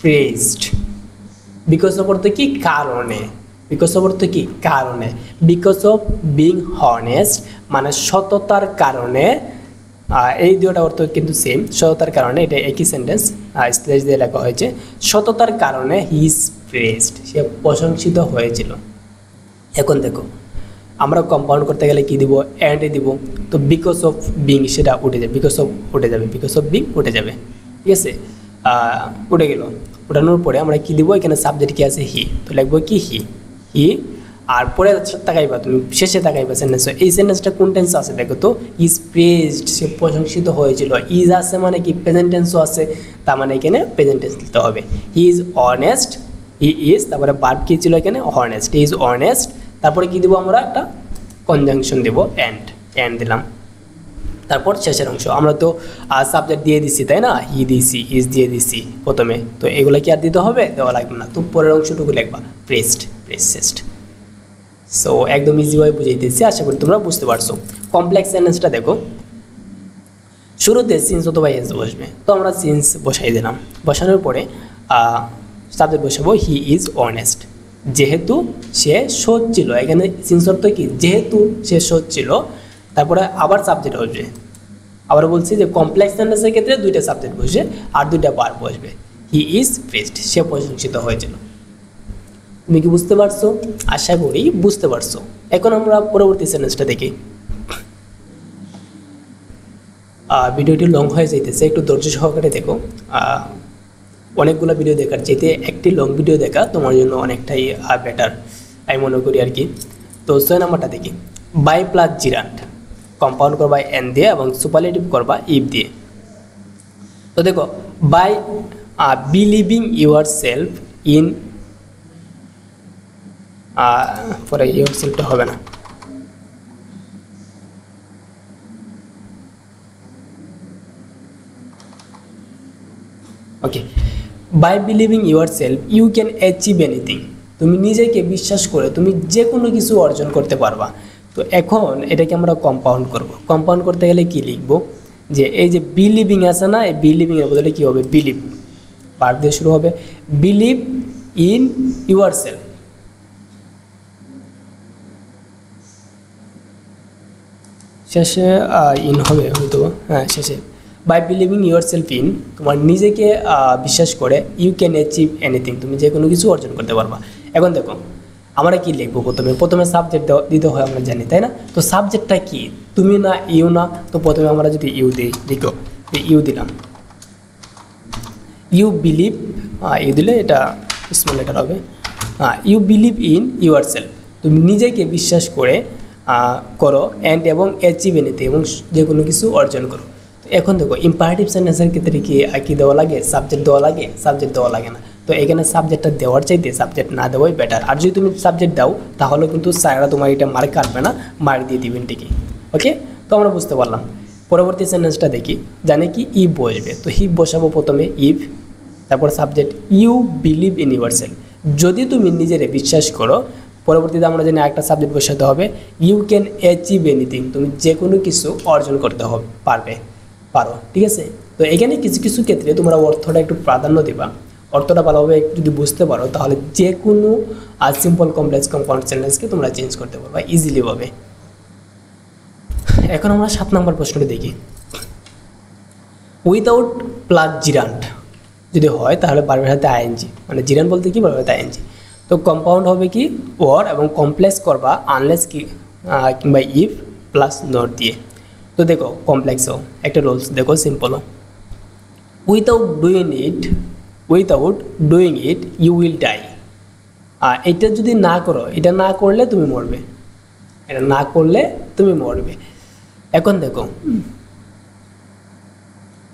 praised. Because of অর্থ কি? কারণে। বিকজ অফ অর্থ কি? কারণে। বিকজ অফ বিং হনেস্ট মানে সততার কারণে, এই দুটো অর্থ কিন্তু সেম। সততার কারণে, এটা একই সেন্টেন্স, স্ল্যাশ দিয়ে লেখা হয়েছে। সততার কারণে হি ইজ প্রেজড, সে প্রশংসিত হয়েছিল। এখন দেখো, আমরা কম্পাউন্ড করতে গেলে কি দিব? অ্যান্ড দিব। তো বিকজ অফ বিং সেটা উঠে যাবে, বিকজ অফ উঠে যাবে, বিকজ অফ বিং উঠে যাবে, ঠিক আছে? উঠে গেল। উঠানোর পরে আমরা কি দিব? এখানে সাবজেক্ট কি আছে? হি। তো লিখবো কি? হি। হি। আর পরে তাকাইবা, তুমি শেষে তাকাইবা সেন্টেন্স। এই সেন্টেন্সটা কোন টেন্স আছে দেখো তো? ইজ প্রেজড, সে প্রশংসিত হয়েছিল। ইজ আছে মানে কি? প্রেজেন্ট টেন্সও আছে, তার মানে এখানে প্রেজেন্ট টেন্স দিতে হবে। He is honest, he is, তারপরে ভার্ব কি ছিল এখানে? অনেস্ট। হি ইজ অনেস্ট, তারপরে কি দিব আমরা? একটা কনজাংশন দেব, অ্যান্ড। অ্যান্ড দিলাম। তারপর শেষের অংশ আমরা তো সাবজেক্ট দিয়ে দিচ্ছি, তাই না? হি দিছি, ইজ দিয়ে দিচ্ছি প্রথমে। তো এগুলো কি আর দিতে হবে? দেওয়া লাগবে না। তো পরের অংশটুকু লিখবা প্রেসড, প্রেসেসড। সো একদম ইজিভাবে বুঝাইতেছি, আশা করি তোমরা বুঝতে পারছো। কমপ্লেক্স সেন্টেন্সটা দেখো, শুরুতে সিন্স অথবা এস বসবে। তো আমরা সিন্স বসাই দিলাম। বসানোর পরে সাবজেক্ট বসাবো হি ইজ অনেস্ট, যেহেতু সে সৎ ছিল। এখানে সিন্স অর্থ কি? যেহেতু সে সৎ ছিল। তারপরে আবার সাবজেক্ট বসবে। আবার বলছি যে কমপ্লেক্স সেন্টেন্সের ক্ষেত্রে 2টা সাবজেক্ট বসবে আর 2টা ভার্ব বসবে। হি ইজ প্রেজড, সে প্রশংসিত হয়েছিল। তুমি কি বুঝতে পারছো? আশা করি বুঝতে পারছো। এখন আমরা পরবর্তী সেন্টেন্সটা দেখি। ভিডিওটি লং হয়ে যাইতেছে, একটু ধৈর্য সহকারে দেখো। অনেকগুলো ভিডিও দেখার চাইতে একটি লং ভিডিও দেখা তোমার জন্য অনেকটাই বেটার আমি মনে করি আর কি। তো 6 নাম্বারটা দেখি। বাই প্লাস জিরান্ট, কম্পাউন্ড করবা এন দিয়ে এবং সুপারলেটিভ করবা ইফ দিয়ে। তো দেখো, by believing yourself in, পরে ইউর সেলফটা হবে না, okay. By believing yourself you can achieve anything, তুমি নিজেকে বিশ্বাস করে তুমি যে কোনো কিছু অর্জন করতে পারবা। তো এখন এটাকে আমরা কম্পাউন্ড করব। কম্পাউন্ড করতে গেলে কি লিখব? যে এই যে বিলিভিং আছে না, এই বিলিভিংয়ের বদলে কী হবে? বিলিভ, ভার্ব দিয়ে শুরু হবে। বিলিভ ইন ইউর সেলফ, শেষে ইন হবে হয়তো, হ্যাঁ শেষে। By believing yourself in, তোমার নিজেকে বিশ্বাস করে ইউ ক্যান অ্যাচিভ এনিথিং, তুমি যে কোনো কিছু অর্জন করতে পারবা। এখন দেখো আমরা কি লিখবো? প্রথমে সাবজেক্ট দিতে হয়, আমরা জানি তাই না? তো সাবজেক্টটা কি? তুমি না ইউ না? তো প্রথমে আমরা যদি ইউ দিই, লিখো ইউ দিলাম। ইউ বিলিভ, ইউ দিলে এটা স্মল লেটার হবে। You believe in yourself, তুমি নিজেকে বিশ্বাস করে করো, অ্যান্ড এবং অ্যাচিভ এনিথিং, এবং যে কোনো কিছু অর্জন করো। তো এখন দেখো ইম্পারেটিভ সেন্টেন্সের ক্ষেত্রে কি দেওয়া লাগে? সাবজেক্ট দেওয়া লাগে? সাবজেক্ট দেওয়া লাগে না। তো এখানে সাবজেক্টটা দেওয়ার চাইতে সাবজেক্ট না দেওয়াই বেটার। আর যদি তুমি সাবজেক্ট দাও তাহলে কিন্তু স্যাররা তোমার এটা মার্ক কাটবে না, মার্ক দিয়ে দিবেন ঠিকই। ওকে, তো আমরা বুঝতে পারলাম। পরবর্তী সেন্টেন্সটা দেখি। জানে কি ইফ বসবে, তো ইফ বসাবো প্রথমে ইফ, তারপর subject you believe in yourself, যদি তুমি নিজেরে বিশ্বাস করো। পরবর্তীতে আমরা জানি একটা সাবজেক্ট বসাতে হবে ইউ ক্যান অ্যাচিভ এনিথিং, তুমি যে কোনো কিছু অর্জন করতে পারো, ঠিক আছে? তো এখানে কিছু কিছু ক্ষেত্রে তোমরা অর্থটা একটু প্রাধান্য দিবা। অর্থটা ভালোভাবে যদি বুঝতে পারো তাহলে যে কোনো সিম্পল কমপ্লেক্স কম্পাউন্ড সেন্টেন্সকে তোমরা চেঞ্জ করতে পারবে ইজিলি ভাবে। এখন আমরা 7 নম্বর প্রশ্নটি দেখি। উইদাউট প্লাস জিরান্ট যদি হয় তাহলে বারবার সাথে আইএনজি, মানে জিরান্ট বলতে কি বারবার সাথে আইএনজি। তো কম্পাউন্ড হবে কি ওর এবং কমপ্লেক্স করবা আনলেস কি কিংবা ইফ প্লাস নট দিয়ে। তো দেখো কমপ্লেক্সও একটা রুলস দেখো সিম্পলও, without doing it you will die. এটা যদি না করো, এটা না করলে তুমি মরবে, এটা না করলে তুমি মরবে। এখন দেখো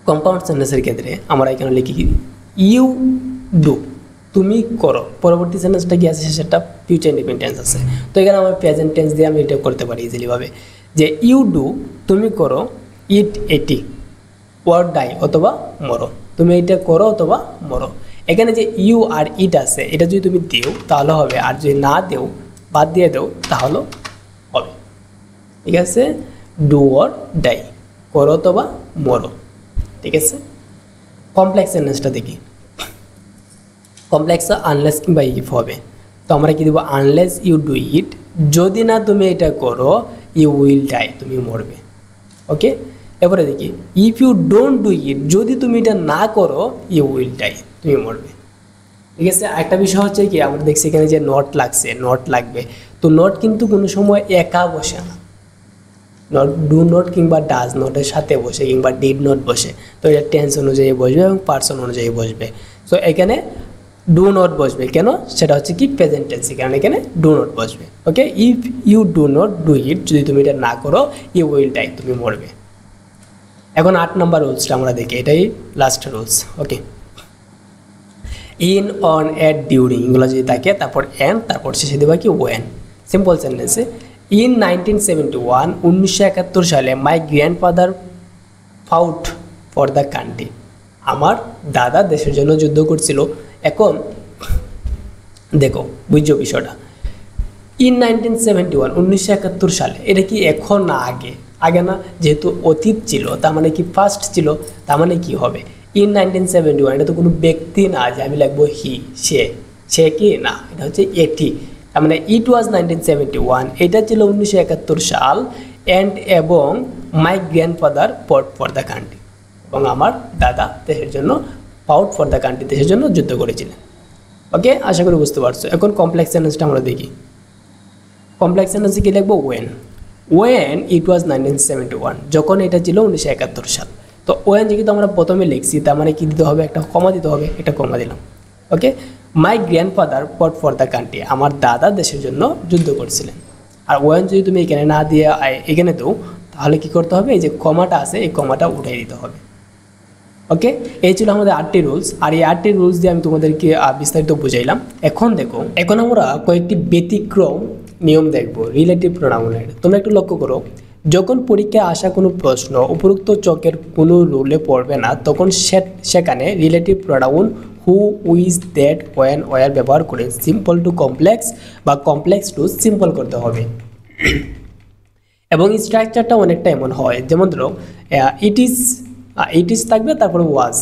কম্পাউন্ড সেন্টেন্সের ক্ষেত্রে আমরা এখানে লিখি কি ইউ ডু, তুমি করো। পরবর্তী সেন্টেন্সটা কি আছে সেটা ফিউচার ইনডিপেন্ডেন্স আছে। তো এখানে আমার প্রেজেন্ট টেন্স দিয়ে আমি এটা করতে পারি ইজিলিভাবে যে ইউ ডু তুমি করো, ইট এটি, ওয়ার ডাই অথবা মরো, তুমি এটা করো অথবা মরো। এখানে যে ইউ আর ইট আছে এটা যদি তুমি দেও তাহলে হবে, আর যদি না দেও বাদ দিয়ে দেও তাহলে হবে। ঠিক আছে, ডু অর ডাই, করো অথবা মরো। ঠিক আছে, কমপ্লেক্স সেন্টেন্সটা দেখি। কমপ্লেক্স আনলেস কিংবা ইফ হবে। তো আমরা কি দেবো আনলেস ইউ ডু ইট, যদি না তুমি এটা করো ইউ উইল ডাই, তুমি মরবে। ওকে, এবারে দেখি if you don't do it, যদি তুমি এটা না করো ইউ উইল ডাই, তুমি মরবে। ঠিক আছে, একটা বিষয় হচ্ছে কি আমরা দেখছি এখানে যে নট লাগছে, নট লাগবে। তো নট কিন্তু কোনো সময় একা বসে না, নট ডু নট কিংবা ডাজ নটের সাথে বসে কিংবা ডিড নট বসে। তো এটা টেন্স অনুযায়ী বসবে এবং পার্সন অনুযায়ী বসবে। সো এখানে ডু নট বসবে কেন, সেটা হচ্ছে কি প্রেজেন্ট টেন্স, কারণ এখানে ডু নট বসবে। Okay, if you do not do it, যদি তুমি এটা না করো ইউ উইল ডাই, তুমি মরবে। এখন 8 নম্বর রুলসটা আমরা দেখি, এটাই last rules. Okay, in, on, at, during এগুলো যদি থাকে, তারপর এন, তারপর শেষে দেবা কি ওয়েন। সিম্পল সেন্টেন্সে ইন 1971 1971 সালে my grandfather fought for the country, আমার দাদা দেশের জন্য যুদ্ধ করছিল। এখন দেখো বুঝছো বিষয়টা, ইন 1971 1971 সালে, এটা কি এখন না আগে? আগে না, যেহেতু অতীত ছিল তার মানে কি ফার্স্ট ছিল, তার মানে কি হবে ইন 1971, এটা তো কোনো ব্যক্তি না যে আমি লিখবো হি, সে কি না, এটা হচ্ছে এটি। তার মানে ইট ওয়াজ 1971, এটা ছিল 1971 সাল। অ্যান্ড এবং মাই grandfather fought for the country, এবং আমার দাদা দেশের জন্য ফাউট ফর দ্য কান্ট্রি, দেশের জন্য যুদ্ধ করেছিলেন। ওকে, আশা করি বুঝতে পারছো। এখন কমপ্লেক্স সেন্টেন্সটা আমরা দেখি। কমপ্লেক্স সেন্টেন্সে কি লিখবো ওয়েন ইট ওয়াজ 1971, যখন এটা ছিল 1971 সাল। তো ওয়েন যেহেতু আমরা প্রথমে লিখছি তার মানে কি দিতে হবে, একটা কমা দিতে হবে, একটা কমা দিলাম। Okay, my grandfather fought for the country, আমার দাদা দেশের জন্য যুদ্ধ করছিলেন। আর ওয়েন যদি তুমি এখানে না দিয়ে এখানে দাও তাহলে কি করতে হবে, এই যে কমাটা আছে এই কমাটা উঠিয়ে দিতে হবে। ওকে, এই ছিল আমাদের 8টি রুলস। আর এই 8টি রুলস দিয়ে আমি তোমাদেরকে বিস্তারিত বুঝাইলাম। এখন দেখো, এখন আমরা কয়েকটি ব্যতিক্রম নিয়ম দেখব রিলেটিভ প্রোনাউনের। তোমরা একটু লক্ষ্য করো, যখন পরীক্ষায় আসা কোনো প্রশ্ন উপরোক্ত চকের কোনো রুলে পড়বে না তখন সেখানে relative pronoun who, which, that, when, where ব্যবহার করে সিম্পল টু কমপ্লেক্স বা কমপ্লেক্স টু সিম্পল করতে হবে। এবং স্ট্রাকচারটা অনেকটা এমন হয়, যেমন ধরো ইট ইজ থাকবে, তারপর ওয়াজ,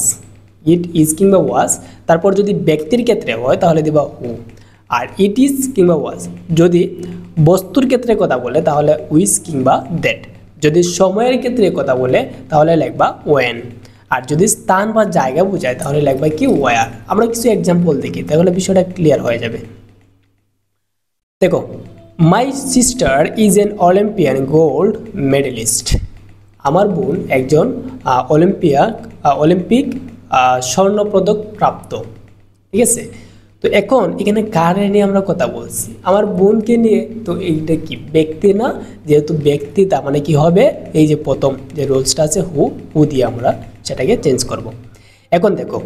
ইট ইজ কিংবা ওয়াজ। তারপর যদি ব্যক্তির ক্ষেত্রে হয় তাহলে দিবা হু, আর ইট ইজ কিংবা ওয়াজ। যদি বস্তুর ক্ষেত্রে কথা বলে তাহলে উইজ কিংবা দ্যাট। যদি সময়ের ক্ষেত্রে কথা বলে তাহলে লিখবা ওয়েন। আর যদি স্থান বা জায়গা বোঝায় তাহলে লিখবা কি ওয়ার। আমরা কিছু এক্সাম্পল দেখি তাহলে বিষয়টা ক্লিয়ার হয়ে যাবে। দেখো, my sister is an Olympian gold medallist, আমার বোন একজন অলিম্পিক স্বর্ণপদক প্রাপ্ত। ঠিক আছে, তো এখন এখানে কারে নিয়ে আমরা কথা বলছি, আমার বোনকে নিয়ে। তো এইটা কি ব্যক্তি না, যেহেতু ব্যক্তি তার মানে কি হবে, এই যে প্রথম যে রুলসটা আছে হু দিয়ে আমরা সেটাকে চেঞ্জ করব। এখন দেখো,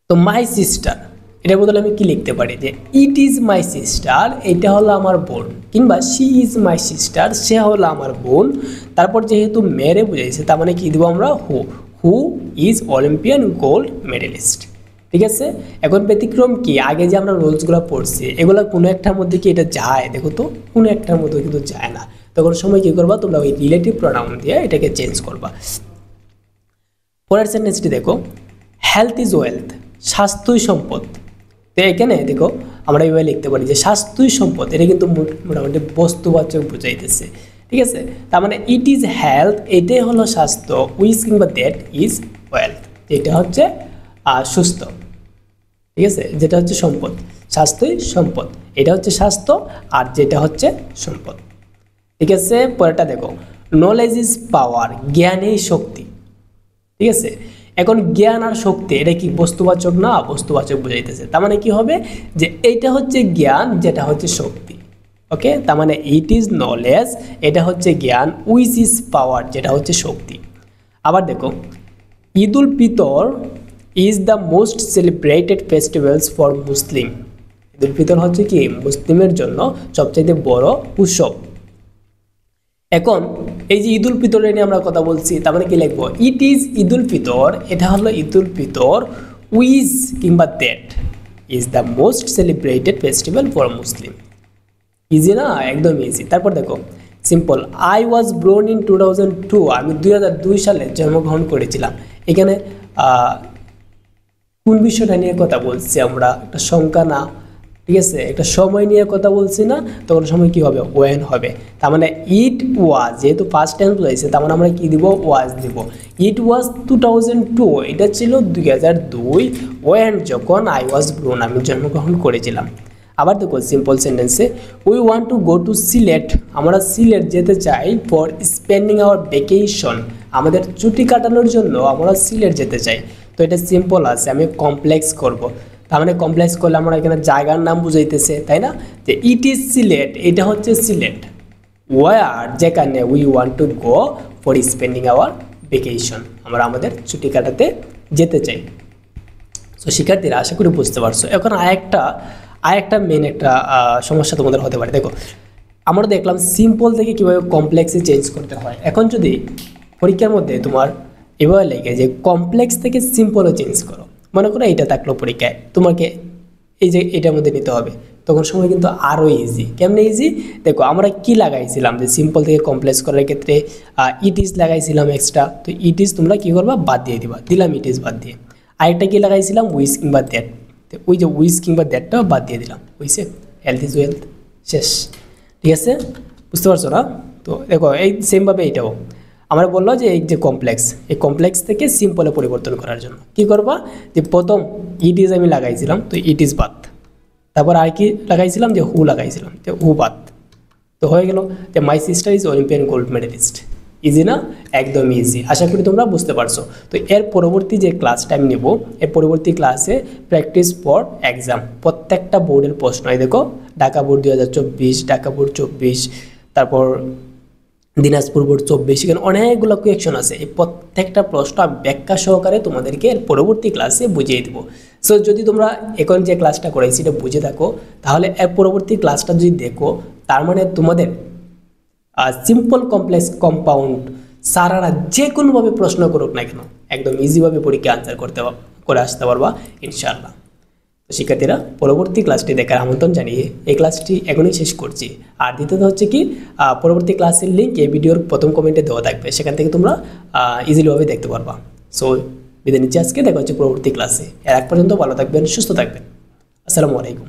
তো মাই সিস্টার এটার বদলে আমি কি লিখতে পারি, যে ইট ইজ মাই সিস্টার, এটা হলো আমার বোন, কিংবা শি ইজ মাই সিস্টার, সে হলো আমার বোন। তারপর যেহেতু মেরে বুঝাইছে তার মানে কি দেবো আমরা who is Olympian gold medallist. ঠিক আছে, এখন ব্যতিক্রম কি, আগে যে আমরা রুলসগুলো পড়ছি এগুলো কোনো একটার মধ্যে কি এটা যায়, দেখো তো কোনো একটার মধ্যে কিন্তু যায় না। তখন সময় কী করবা, তোমরা ওই রিলেটিভ প্রোনাউন দিয়ে এটাকে চেঞ্জ করবা। পরের সেন্টেন্সটি দেখো, হেলথ ইজ ওয়েলথ, স্বাস্থ্যই সম্পদ। তো এখানে দেখো আমরা এইভাবে লিখতে পারি যে স্বাস্থ্যই সম্পদ, এটা কিন্তু মোটামুটি বস্তুবাচক বুঝাইতেছে, ঠিক আছে। তার মানে ইট ইজ হেলথ, এটাই হলো স্বাস্থ্য, উইচ কিংবা দ্যাট ইজ ওয়েলথ, এটা হচ্ছে সুস্থ, ঠিক আছে, যেটা হচ্ছে সম্পদ, স্বাস্থ্যই সম্পদ, এটা হচ্ছে স্বাস্থ্য আর যেটা হচ্ছে সম্পদ, ঠিক আছে। পরেরটা দেখো, নলেজ ইজ পাওয়ার, জ্ঞানই শক্তি, ঠিক আছে। এখন জ্ঞান আর শক্তি এটা কি বস্তুবাচক না বস্তুবাচক বুঝাইতেছে, তার মানে কি হবে যে এইটা হচ্ছে জ্ঞান, যেটা হচ্ছে শক্তি, ওকে। তার মানে ইট ইজ নলেজ, এটা হচ্ছে জ্ঞান, উইচ ইজ পাওয়ার, যেটা হচ্ছে শক্তি। আবার দেখো, Eid ul Fitr is the most celebrated festivals for Muslim, Eid ul Fitr হচ্ছে কি মুসলিমের জন্য সবচেয়ে বড় উৎসব। এখন এই যে ঈদ উল ফিতরের নিয়ে আমরা কথা বলছি, তার মানে কি লিখবো, ইট ইজ ঈদ উল ফিতর, এটা হলো ঈদ উল ফিতর, উইজ কিংবা that is the most celebrated festival for Muslim. Easy না, একদম ইজি। তারপর দেখো সিম্পল, আই ওয়াজ ব্রোন ইন 2002, আমি 2002 সালে জন্মগ্রহণ করেছিলাম। এখানে কোন বিষয়টা নিয়ে কথা বলছি আমরা, একটা সংখ্যা না, ঠিক আছে, একটা সময় নিয়ে কথা বলছি না, তখন সময় কি হবে, ওয়েন হবে। তার মানে ইট ওয়াজ, যেহেতু ফার্স্ট টেন্স রয়েছে, তার মানে আমরা কি দিব, ওয়াজ দিব। ইট ওয়াজ 2002, এটা ছিল 2002, ওয়েন যখন আই ওয়াজ ব্রোন, আমি জন্মগ্রহণ করেছিলাম। আবার দেখো সিম্পল সেন্টেন্সে, we want to go to Sylhet, আমরা সিলেট যেতে চাই, ফর স্পেন্ডিং আওয়ার ভ্যাকেশন, আমাদের ছুটি কাটানোর জন্য আমরা সিলেট যেতে চাই। তো এটা সিম্পল আছে, আমি কমপ্লেক্স করব, তার মানে কমপ্লেক্স করলে আমরা এখানে জায়গার নাম বুঝাইতেছে, তাই না, যে ইট ইজ সিলেট, এটা হচ্ছে সিলেট, ওয়ার যেখানে we want to go for spending our vacation, আমরা আমাদের ছুটি কাটাতে যেতে চাই। তো শিক্ষার্থীরা আশা করি বুঝতে পারছো। এখন আরেকটা মেন একটা সমস্যা তোমাদের হতে পারে। দেখো আমরা দেখলাম সিম্পল থেকে কীভাবে কমপ্লেক্সে চেঞ্জ করতে হয়। এখন যদি পরীক্ষার মধ্যে তোমার এভাবে লেগে যে কমপ্লেক্স থেকে সিম্পলও চেঞ্জ করো, মনে করো এইটা থাকলো পরীক্ষায়, তোমাকে এই যে এটার মধ্যে নিতে হবে, তখন সময় কিন্তু আরও ইজি। কেমনে ইজি, দেখো আমরা কি লাগাইছিলাম যে সিম্পল থেকে কমপ্লেক্স করার ক্ষেত্রে ইট ইজ লাগাইছিলাম এক্সট্রা, তো ইট ইজ তোমরা কী করবা, বাদ দিয়ে দিবা, দিলাম ইট ইজ বাদ দিয়ে। আরেকটা কি লাগাইছিলাম, উইস কিংবা দ্যাট, ওই যে উইস কিংবা দ্যাটটাও বাদ দিয়ে দিলাম, হইছে, হেলথ ইজ ওয়েলথ, শেষ, ঠিক আছে, বুঝতে পারছো না। তো দেখো এই সেমভাবে এইটাও আমরা বললো যে এই যে কমপ্লেক্স, এই কমপ্লেক্স থেকে সিম্পলে পরিবর্তন করার জন্য কী করবা, যে প্রথম ইট ইজ আমি লাগাইছিলাম, তো ইট ইজ বাদ, তারপর আর কি লাগাইছিলাম, যে হু লাগাইছিলাম, তো হু বাদ, তো হয়ে গেল যে my sister is Olympian gold medallist. Easy না, একদম ইজি, আশা করি তোমরা বুঝতে পারছো। তো এর পরবর্তী যে ক্লাসটা আমি নেব, এর পরবর্তী ক্লাসে প্র্যাকটিস ফর এক্সাম, প্রত্যেকটা বোর্ডের প্রশ্ন, এই দেখো ঢাকা বোর্ড 2024, ঢাকা বোর্ড 24, তারপর দিনাজপুর বোর্ড 24, এখানে অনেকগুলো কোয়েকশন আছে। এই প্রত্যেকটা প্রশ্ন আমি ব্যাখ্যা সহকারে তোমাদেরকে এর পরবর্তী ক্লাসে বুঝিয়ে দেবো। সো যদি তোমরা এখন যে ক্লাসটা করেছি এটা বুঝে থাকো, তাহলে এর পরবর্তী ক্লাসটা যদি দেখো, তার মানে তোমাদের সিম্পল কমপ্লেক্স কম্পাউন্ড সারারা যে কোনোভাবে প্রশ্ন করুক না কেন, একদম ইজিভাবে পরীক্ষা আনসার করে আসতে পারবা ইনশাআল্লাহ। তো শিক্ষার্থীরা পরবর্তী ক্লাসটি দেখার আমন্ত্রণ জানিয়ে এই ক্লাসটি এখনই শেষ করছি। আর দ্বিতীয়ত হচ্ছে কি, পরবর্তী ক্লাসের লিঙ্ক এই ভিডিওর প্রথম কমেন্টে দেওয়া থাকবে, সেখান থেকে তোমরা ইজিলিভাবে দেখতে পারবা। সো বিদায় নিচ্ছি আজকে, দেখা হচ্ছে পরবর্তী ক্লাসে। এর আগ পর্যন্ত ভালো থাকবেন, সুস্থ থাকবেন, আসসালামু আলাইকুম।